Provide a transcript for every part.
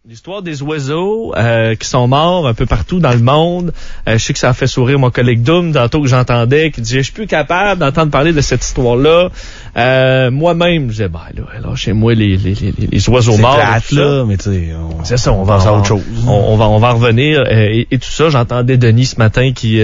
L'histoire des oiseaux qui sont morts un peu partout dans le monde. Je sais que ça a fait sourire mon collègue Doom tantôt que j'entendais, qui disait « Je suis plus capable d'entendre parler de cette histoire-là. » Moi-même, je disais « Ben là, chez moi, les oiseaux morts. » C'est plate, là, mais tu sais, c'est ça, on va à autre chose. On va revenir et tout ça. J'entendais Denis ce matin qui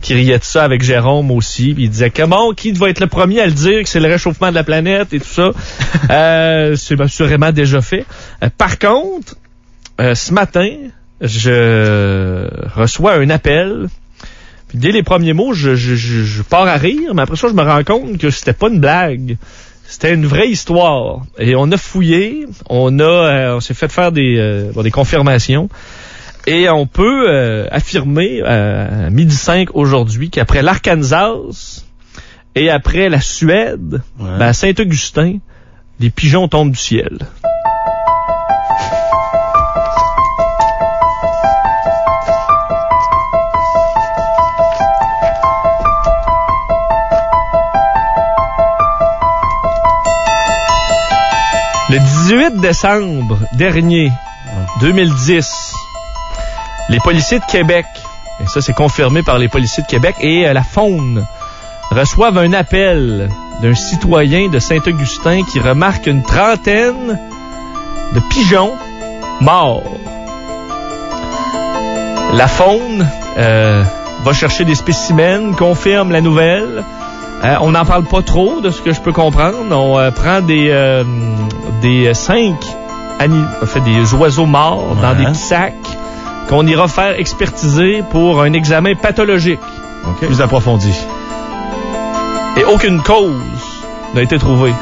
riait de ça avec Jérôme aussi. Puis il disait « Comment, qui va être le premier à le dire que c'est le réchauffement de la planète et tout ça? » C'est assurément déjà fait. Par contre, ce matin, je reçois un appel. Puis dès les premiers mots, je pars à rire, mais après ça, je me rends compte que c'était pas une blague. C'était une vraie histoire. Et on a fouillé, on s'est fait faire des confirmations. Et on peut affirmer à 12h05 aujourd'hui qu'après l'Arkansas et après la Suède, à Saint-Augustin, des pigeons tombent du ciel. Le 18 décembre dernier, 2010, les policiers de Québec, et ça c'est confirmé par les policiers de Québec, et la Faune reçoivent un appel d'un citoyen de Saint-Augustin qui remarque une trentaine de pigeons morts. La Faune va chercher des spécimens, confirme la nouvelle. On n'en parle pas trop, de ce que je peux comprendre. On prend des oiseaux morts dans des petits sacs qu'on ira faire expertiser pour un examen pathologique. Okay. Plus approfondi. Et aucune cause n'a été trouvée.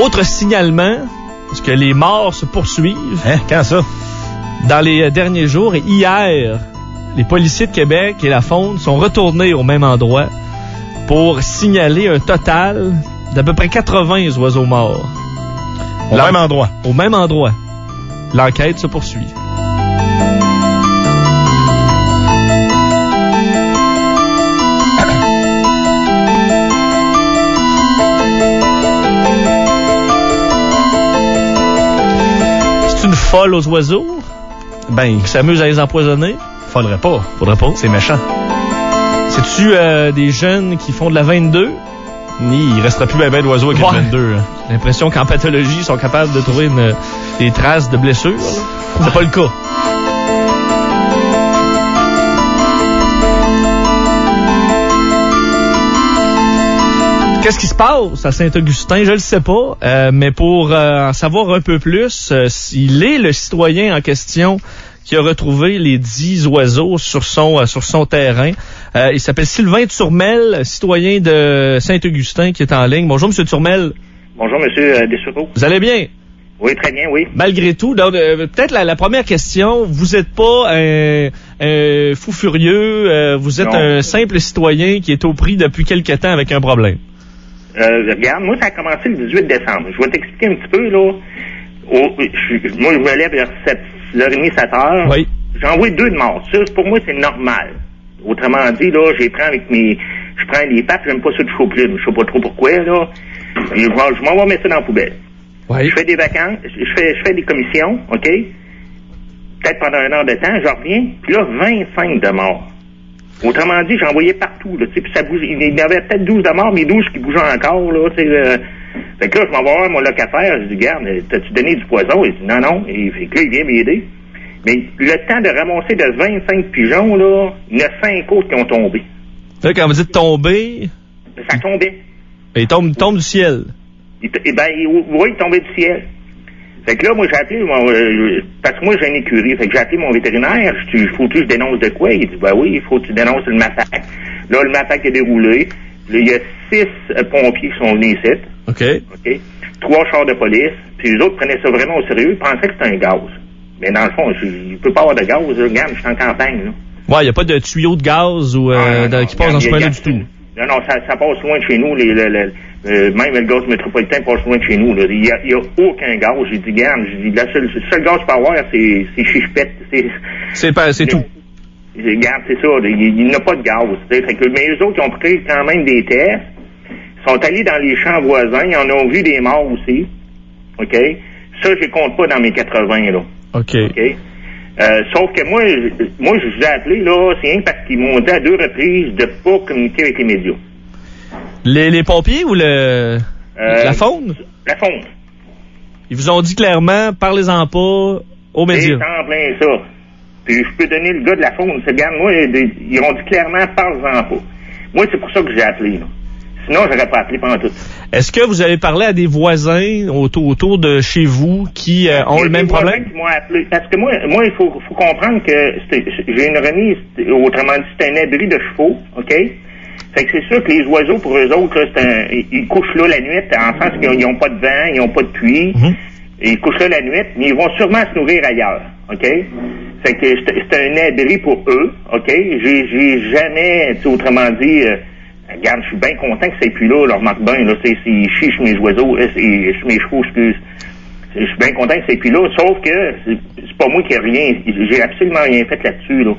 Autre signalement, parce que les morts se poursuivent. Quand ça? Dans les derniers jours, et hier, les policiers de Québec et la Faune sont retournés au même endroit pour signaler un total d'à peu près 80 oiseaux morts. Au même endroit. Au même endroit. L'enquête se poursuit. C'est une folle aux oiseaux? Ben, qui s'amuse à les empoisonner? Faudrait pas. C'est méchant. C'est-tu des jeunes qui font de la 22? Il restera plus ben d'oiseaux avec une 22. Hein. J'ai l'impression qu'en pathologie, ils sont capables de trouver des traces de blessures. Là. C'est pas le cas. Qu'est-ce qui se passe à Saint-Augustin? Je le sais pas. Mais pour en savoir un peu plus, il est le citoyen en question qui a retrouvé les 10 oiseaux sur son terrain. Il s'appelle Sylvain Turmel, citoyen de Saint-Augustin, qui est en ligne. Bonjour, M. Turmel. Bonjour, M. Dessureau. Vous allez bien? Oui, très bien, oui. Malgré tout, donc, peut-être la première question, vous n'êtes pas un fou furieux, vous êtes un simple citoyen qui est au pris depuis quelque temps avec un problème. Regarde, moi, ça a commencé le 18 décembre. Je vais t'expliquer un petit peu, là. Moi, je me lève vers 7h30, 7h. Oui. J'en vois 2 de morts. Ça, pour moi, c'est normal. Autrement dit, là, je prends les pattes, j'aime pas ça de chaud-plume. Je sais pas trop pourquoi, là. Et je m'en vais mettre ça dans la poubelle. Oui. Je fais des vacances, je fais des commissions, OK? Peut-être pendant 1 heure de temps, je reviens, puis là, 25 de morts. Autrement dit, j'en voyais partout, là, tu sais, puis ça bouge. Il y avait peut-être 12 de morts, mais 12 qui bougeaient encore, là, tu sais. Fait que là, je m'en vais voir mon locataire, je dis, regarde, t'as-tu donné du poison? Il dit, non. Et fait que là, il vient m'aider. Mais le temps de ramasser de 25 pigeons, là, il y en a 5 autres qui ont tombé. Là, quand vous dites tomber... Ça tombait. Il tombe du ciel. Oui, il tombait du ciel. Fait que là, moi, j'ai appelé parce que moi, j'ai une écurie. Fait que j'ai appelé mon vétérinaire. Faut-tu que je dénonce de quoi? Il dit, oui, il faut que tu dénonces le massacre. Là, le massacre est déroulé. Là, il y a 6 pompiers qui sont venus ici. OK. 3 chars de police. Puis les autres prenaient ça vraiment au sérieux. Ils pensaient que c'était un gaz. Mais dans le fond, il peut pas avoir de gaz. Regarde, je suis en campagne, là. Ouais, il n'y a pas de tuyau de gaz ou qui passe dans ce coin-là du tout. Non, ça passe loin de chez nous. Même le gaz métropolitain passe loin de chez nous. Il y a aucun gaz. J'ai dit, regarde, le seul gaz qu'il peut avoir, c'est chichepette. C'est tout. Regarde, c'est ça. Il n'y a pas de gaz. Fait que, mais eux autres, ils ont pris quand même des tests. Ils sont allés dans les champs voisins. Ils en ont vu des morts aussi. OK? Ça, je compte pas dans mes 80, là. OK. Sauf que moi, je vous ai appelé, là, c'est rien parce qu'ils m'ont dit à 2 reprises de pas communiquer avec les médias. Les pompiers ou la faune? La faune. Ils vous ont dit clairement, parlez-en pas aux médias. C'est en plein ça. Puis je peux donner le gars de la faune. Regarde, moi, ils ont dit clairement, parlez-en pas. Moi, c'est pour ça que j'ai appelé, là. Sinon, j'aurais pas appelé pendant tout. Est-ce que vous avez parlé à des voisins autour de chez vous qui ont le même problème? Qui m'ont appelé. Parce que moi, il faut comprendre que j'ai une remise, autrement dit, c'est un abri de chevaux, OK? Fait que c'est sûr que les oiseaux, pour eux autres, là, ils couchent là la nuit, en sens qu'ils n'ont pas de vent, ils n'ont pas de pluie. Ils couchent là la nuit, mais ils vont sûrement se nourrir ailleurs, OK? Fait que c'est un abri pour eux, OK? J'ai jamais, autrement dit... regarde, je suis bien content que c'est plus là, leur remarque bien, là, c'est chiche mes oiseaux, mes chevaux, excuse. Je suis bien content que c'est plus là, sauf que c'est pas moi qui ai rien, j'ai absolument rien fait là-dessus, là.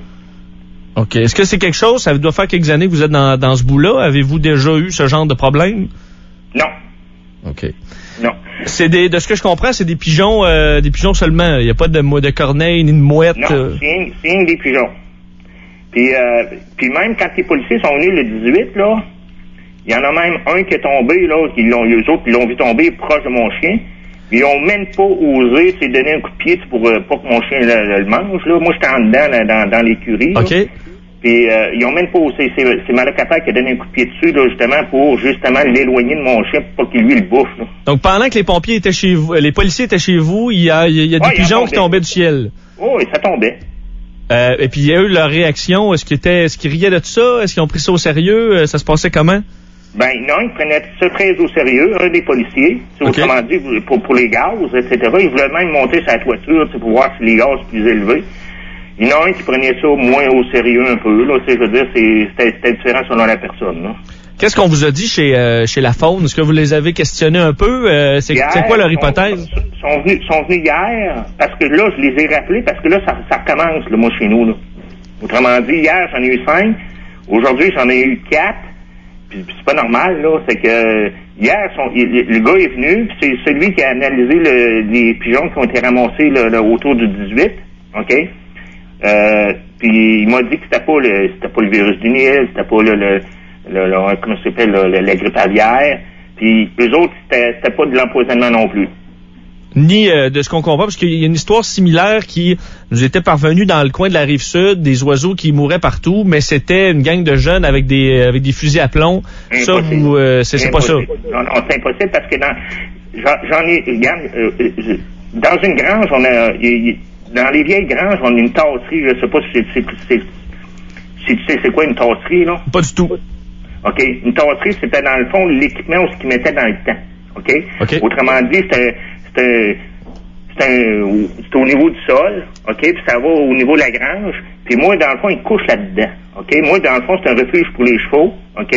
OK. Est-ce que c'est quelque chose, ça doit faire quelques années que vous êtes dans ce bout-là? Avez-vous déjà eu ce genre de problème? Non. OK. Non. C'est de ce que je comprends, c'est des pigeons seulement. Il n'y a pas de corneilles ni de mouettes. Non, c'est une des pigeons. Puis même quand les policiers sont venus le 18, là, il y en a même un qui est tombé, là, eux autres, ils l'ont vu tomber proche de mon chien. Ils ont même pas osé se donner un coup de pied pour pas que mon chien le mange, là. Moi, j'étais en dedans, dans l'écurie. OK. Là. Puis ils ont même pas osé. C'est ma locataire qui a donné un coup de pied dessus, là, justement, pour l'éloigner de mon chien pour pas qu'il lui le bouffe, là. Donc pendant que les pompiers étaient chez vous, les policiers étaient chez vous, il y a des pigeons qui tombaient du ciel. Oh, oui, ça tombait. Et puis, il y a eu leur réaction. Est-ce qu'ils riaient de tout ça? Est-ce qu'ils ont pris ça au sérieux? Ça se passait comment? Ben, non, ils prenaient ça très au sérieux, un des policiers. C'est autrement dit, pour les gaz, etc. Ils voulaient même monter sa toiture, pour voir si les gaz sont plus élevés. Il y en a un qui prenait ça moins au sérieux un peu, là. Je veux dire, c'était différent selon la personne, là. Qu'est-ce qu'on vous a dit chez la faune? Est-ce que vous les avez questionnés un peu? C'est quoi leur hypothèse? Ils sont venus hier, parce que là, je les ai rappelés, parce que là, ça recommence, là, moi, chez nous, là. Autrement dit, hier, j'en ai eu 5. Aujourd'hui, j'en ai eu 4. Puis c'est pas normal, là. C'est que hier, le gars est venu, puis c'est celui qui a analysé les pigeons qui ont été ramassés là, autour du 18. OK? Puis il m'a dit que c'était pas le virus du Nil, c'était pas comment ça s'appelle, la grippe aviaire. Puis eux autres, c'était pas de l'empoisonnement non plus. Ni de ce qu'on comprend, parce qu'il y a une histoire similaire qui nous était parvenue dans le coin de la Rive-Sud, des oiseaux qui mouraient partout, mais c'était une gang de jeunes avec des fusils à plomb. Impossible. Ça, c'est pas ça. Non, c'est impossible parce que j'en ai, regarde, dans une grange, dans les vieilles granges, on a une tasserie, je sais pas si tu sais c'est quoi une tasserie, là? Pas du tout. OK. Une tasserie, c'était dans le fond l'équipement où ce qu'ils mettaient dans le temps. OK? Autrement dit, c'était au niveau du sol, OK? Puis ça va au niveau de la grange. Puis moi, dans le fond, ils couchent là-dedans. OK? Moi, dans le fond, c'est un refuge pour les chevaux. OK?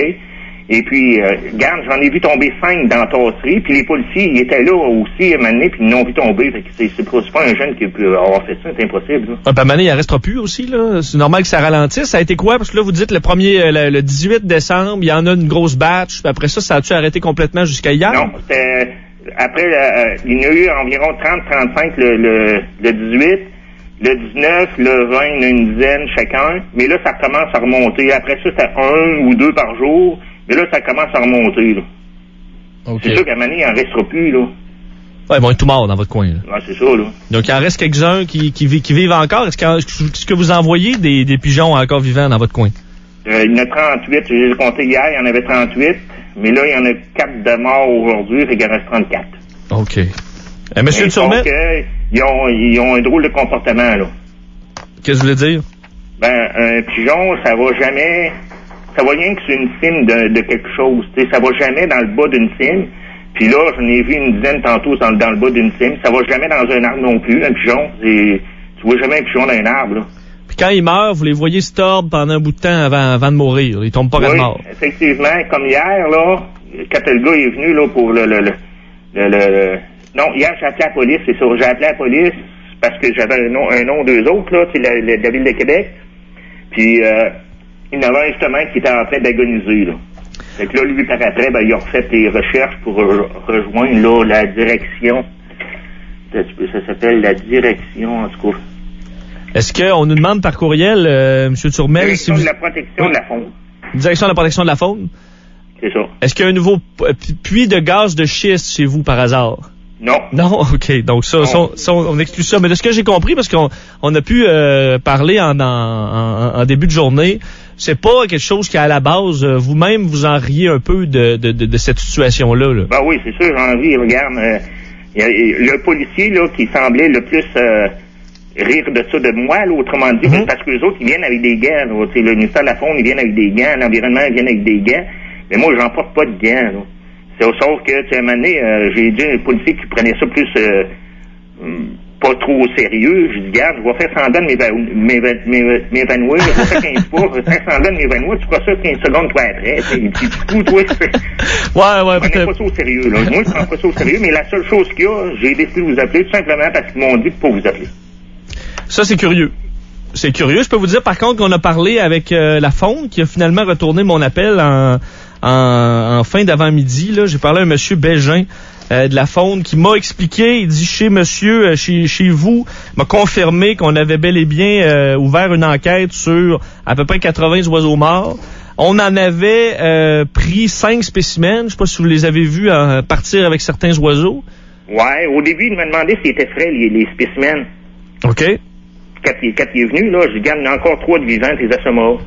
Et puis, regarde, j'en ai vu tomber 5 dans la tasserie. Puis les policiers, ils étaient là aussi à un moment donné, puis ils l'ont vu tomber. Fait que c'est pas un jeune qui peut avoir fait ça. C'est impossible, là. Ah, ben, à un moment donné, il en restera plus aussi, là. C'est normal que ça ralentisse. Ça a été quoi? Parce que là, vous dites le 18 décembre, il y en a une grosse batch. Puis après ça a-tu arrêté complètement jusqu'à hier? Non, c'était... Après, il y en a eu environ 30-35 le 18. Le 19, le 20, il y en a une dizaine chacun. Mais là, ça commence à remonter. Après ça, c'était 1 ou 2 par jour. Mais là, ça commence à remonter, là. Okay. C'est sûr qu'à un moment donné, il en restera plus, là. Ouais, ils vont être tout morts dans votre coin, là. Ouais, c'est ça, là. Donc, il en reste quelques-uns qui vivent encore. Est-ce que vous envoyez des pigeons encore vivants dans votre coin? Il y en a 38. J'ai compté hier, il y en avait 38. Mais là, il y en a 4 de morts aujourd'hui, fait qu'il en reste 34. OK. Monsieur Turmet? Donc, ils ont un drôle de comportement, là. Qu'est-ce que vous voulez dire? Ben, un pigeon, ça va jamais... Ça va rien que sur une cime de quelque chose. T'sais, ça va jamais dans le bas d'une cime. Puis là, j'en ai vu une dizaine tantôt dans le bas d'une cime. Ça va jamais dans un arbre non plus, un pigeon. Tu vois jamais un pigeon dans un arbre, là. Puis quand ils meurent, vous les voyez se tordre pendant un bout de temps avant de mourir. Ils tombent pas de mort. Effectivement. Comme hier, là, quand le gars est venu, là, pour non, hier, j'ai appelé la police, c'est ça. J'ai appelé la police parce que j'avais un nom d'eux autres, là, c'est la Ville de Québec. Puis, il y en avait un, justement, qui était en train d'agoniser, là. Fait que là, lui, par après, ben, il a refait des recherches pour rejoindre, là, la direction Ça s'appelle la direction, en tout cas. Est-ce qu'on nous demande par courriel, M. Turmel, Direction de la protection de la faune. Direction de la protection de la faune? C'est ça. Est-ce qu'il y a un nouveau puits de gaz de schiste chez vous par hasard? Non. Non? OK. Donc ça, on exclut ça. Mais de ce que j'ai compris, parce qu'on a pu parler en début de journée, c'est pas quelque chose qui, à la base, vous-même, vous en riez un peu de cette situation-là. Là. Ben oui, c'est sûr, j'en ris. Regarde, y a le policier là qui semblait le plus rire de ça de moi, là, autrement dit, parce que les autres, ils viennent avec des gants. Là, le ministère de la Faune, ils viennent avec des gants, l'environnement, ils viennent avec des gants. Mais moi, j'en porte pas de gants. Là. C'est sauf que, tu sais, à un moment donné, j'ai dit à un policier qui prenait ça plus pas trop au sérieux. Je dis, regarde, je vais faire semblant de m'évanouir, je vais faire 15 pas, je vais faire semblant de m'évanouir, tu feras ça 15 secondes, toi, après. Et puis, du coup, toi, tu fais... Ouais, je prends pas ça au sérieux, là. Moi, je prends pas ça au sérieux, mais la seule chose qu'il y a, j'ai décidé de vous appeler tout simplement parce qu'ils m'ont dit de pas vous appeler. Ça, c'est curieux. C'est curieux. Je peux vous dire, par contre, qu'on a parlé avec la Faune, qui a finalement retourné mon appel en fin d'avant-midi. Là, j'ai parlé à un monsieur Bégin de la Faune qui m'a expliqué, il dit chez monsieur, chez vous, m'a confirmé qu'on avait bel et bien ouvert une enquête sur à peu près 80 oiseaux morts. On en avait pris 5 spécimens. Je sais pas si vous les avez vus partir avec certains oiseaux. Ouais, au début, il m'a demandé s'ils étaient frais, les spécimens. OK. Quand il est venu, là, je dis, regarde, il y en a encore 3 de vivants, les assommes.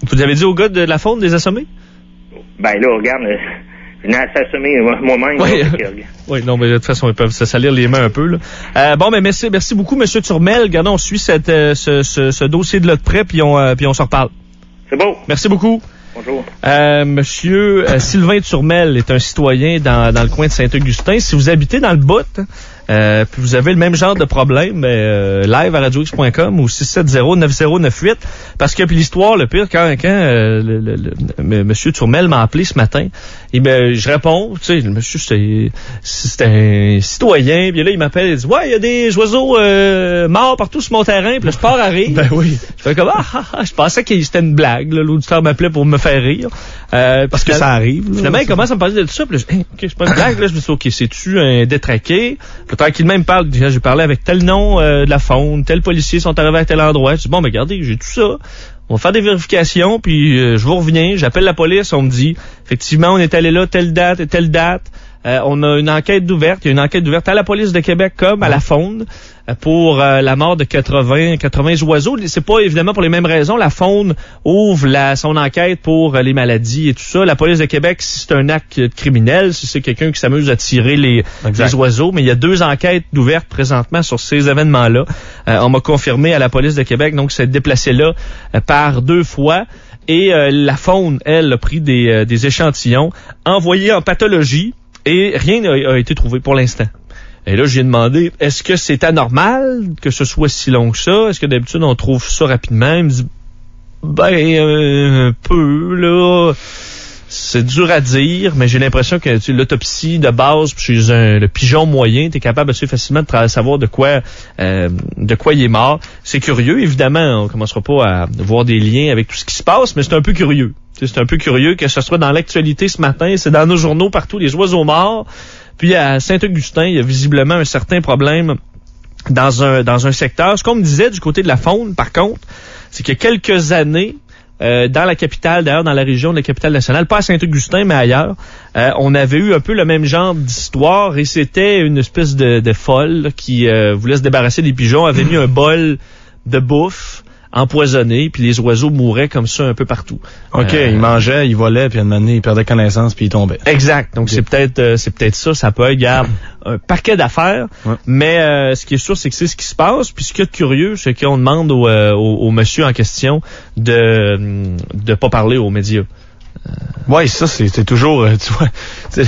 Vous avez dit au gars de la Faune de les assommer? Ben là, regarde, je n'ai assommé moi-même. Oui, oui, non, mais de toute façon, ils peuvent se salir les mains un peu. Là. Bon, mais merci beaucoup, M. Turmel. Regardons, on suit ce dossier-là de près, puis on s'en reparle. C'est beau. Merci beaucoup. Bonjour. Monsieur Sylvain Turmel est un citoyen dans le coin de Saint-Augustin. Si vous habitez dans le bout, puis vous avez le même genre de problème, live à radiox.com ou 670-9098. Parce que puis l'histoire, le pire, quand monsieur Turmel m'a appelé ce matin, je réponds, tu sais, le monsieur, c'est un citoyen, puis là, il m'appelle, il dit, ouais, il y a des oiseaux morts partout sur mon terrain, puis là, je pars à rire. Ben oui. Je fais comme, je pensais que c'était une blague, là, l'auditeur m'appelait pour me faire rire. Parce que ça arrive. Là, finalement, il commence à me parler de tout ça, puis là, OK, c'est pas une blague, là, je me dis, OK, c'est-tu un détraqué? Puis tranquillement, il me parle, j'ai parlé avec tel nom de la Faune, tel policier sont arrivés à tel endroit. Je dis, bon, mais regardez, j'ai tout ça. On va faire des vérifications, puis je vous reviens, j'appelle la police, on me dit, effectivement, on est allé là, telle date et telle date. On a une enquête ouverte. Il y a une enquête ouverte à la police de Québec comme à la Faune pour la mort de 80 oiseaux. C'est pas évidemment pour les mêmes raisons. La Faune ouvre son enquête pour les maladies et tout ça. La police de Québec, si c'est un acte criminel, si c'est quelqu'un qui s'amuse à tirer les oiseaux. Mais il y a 2 enquêtes ouvertes présentement sur ces événements-là. On m'a confirmé à la police de Québec, donc c'est déplacé là par 2 fois. Et la Faune, elle, a pris des échantillons envoyés en pathologie. Et rien n'a été trouvé pour l'instant. Et là, j'ai demandé, est-ce que c'est anormal que ce soit si long que ça? Est-ce que d'habitude, on trouve ça rapidement? Il me dit, un peu, là. C'est dur à dire, mais j'ai l'impression que l'autopsie de base chez le pigeon moyen, t'es capable assez facilement de savoir de quoi il est mort. C'est curieux, évidemment, on commencera pas à voir des liens avec tout ce qui se passe, mais c'est un peu curieux. C'est un peu curieux que ce soit dans l'actualité ce matin, c'est dans nos journaux partout, les oiseaux morts. Puis à Saint-Augustin, il y a visiblement un certain problème dans un secteur. Ce qu'on me disait du côté de la Faune, par contre, c'est qu'il y a quelques années, dans la capitale, d'ailleurs dans la région de la capitale nationale, pas à Saint-Augustin, mais ailleurs, on avait eu un peu le même genre d'histoire et c'était une espèce de folle qui voulait se débarrasser des pigeons, avait mis un bol de bouffe empoisonné, puis les oiseaux mouraient comme ça un peu partout. OK, ils mangeaient, ils volaient, puis à un moment donné, ils perdaient connaissance, puis ils tombaient. Exact. Donc, c'est peut-être ça peut être, un paquet d'affaires, mais ce qui est sûr, c'est que c'est ce qui se passe, puis ce qui est curieux, c'est qu'on demande au monsieur en question de pas parler aux médias. Ouais, ça c'est toujours tu vois,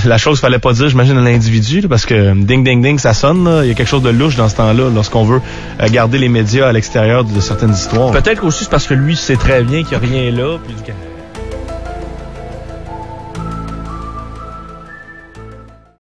la chose fallait pas dire, j'imagine, à l'individu là, parce que ding ding ding ça sonne là, il y a quelque chose de louche dans ce temps-là lorsqu'on veut garder les médias à l'extérieur de certaines histoires. Peut-être aussi c'est parce que lui sait très bien qu'il y a rien là puis